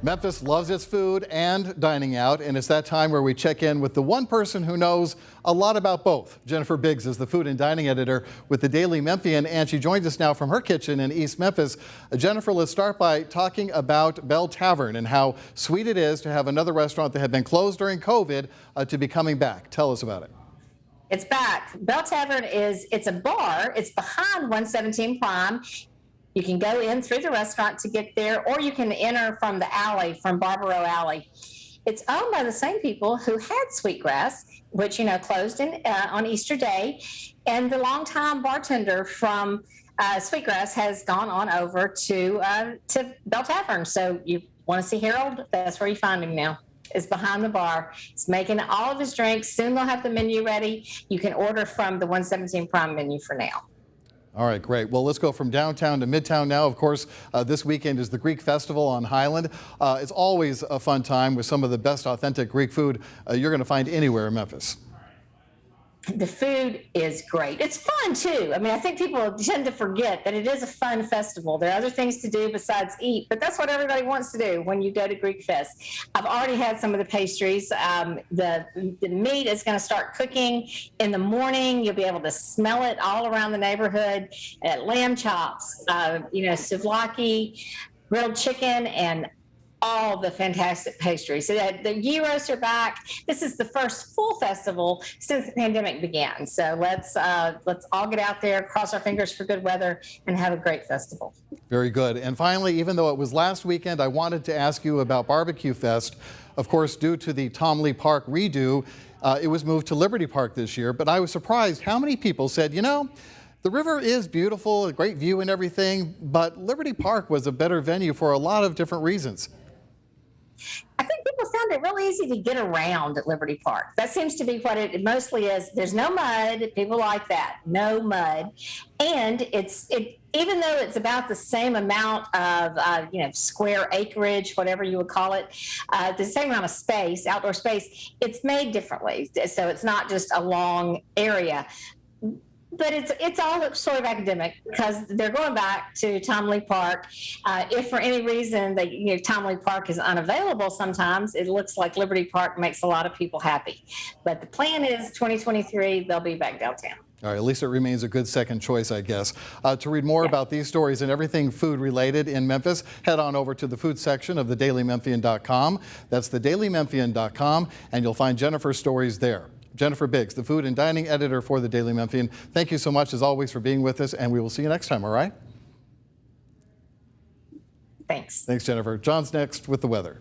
Memphis loves its food and dining out, and it's that time where we check in with the one person who knows a lot about both. Jennifer Biggs is the food and dining editor with the Daily Memphian, and she joins us now from her kitchen in East Memphis. Jennifer, let's start by talking about Bell Tavern and how sweet it is to have another restaurant that had been closed during COVID to be coming back. Tell us about it. It's back. Bell Tavern it's a bar. It's behind 117 Prime. You can go in through the restaurant to get there, or you can enter from the alley, from Barbaro Alley. It's owned by the same people who had Sweetgrass, which, closed on Easter Day. And the longtime bartender from Sweetgrass has gone on over to Bell Tavern. So you want to see Harold? That's where you find him now. Is behind the bar. He's making all of his drinks. Soon they'll have the menu ready. You can order from the 117 Prime menu for now. All right, great. Well, let's go from downtown to midtown now. Of course, this weekend is the Greek Festival on Highland. It's always a fun time with some of the best authentic Greek food you're going to find anywhere in Memphis. The food is great. It's fun too. I mean, I think people tend to forget that it is a fun festival. There are other things to do besides eat, but that's what everybody wants to do when you go to Greek Fest. I've already had some of the pastries. The meat is going to start cooking in the morning. You'll be able to smell it all around the neighborhood. Lamb chops, souvlaki, grilled chicken, and all the fantastic pastries. So the gyros are back. This is the first full festival since the pandemic began. So let's all get out there, cross our fingers for good weather, and have a great festival. Very good. And finally, even though it was last weekend, I wanted to ask you about BBQ Fest. Of course, due to the Tom Lee Park redo, it was moved to Liberty Park this year. But I was surprised how many people said, the river is beautiful, a great view and everything, but Liberty Park was a better venue for a lot of different reasons. I think people found it real easy to get around at Liberty Park. That seems to be what it mostly is. There's no mud. People like that. No mud. And even though it's about the same amount of, square acreage, whatever you would call it, the same amount of space, outdoor space, it's made differently. So it's not just a long area. But it's all sort of academic because they're going back to Tom Lee Park. If for any reason that Tom Lee Park is unavailable, sometimes it looks like Liberty Park makes a lot of people happy. But the plan is 2023 they'll be back downtown. All right, at least it remains a good second choice, I guess. To read more about these stories and everything food related in Memphis, head on over to the food section of thedailymemphian.com. That's thedailymemphian.com, and you'll find Jennifer's stories there. Jennifer Biggs, the food and dining editor for the Daily Memphian. Thank you so much, as always, for being with us, and we will see you next time, all right? Thanks. Thanks, Jennifer. John's next with the weather.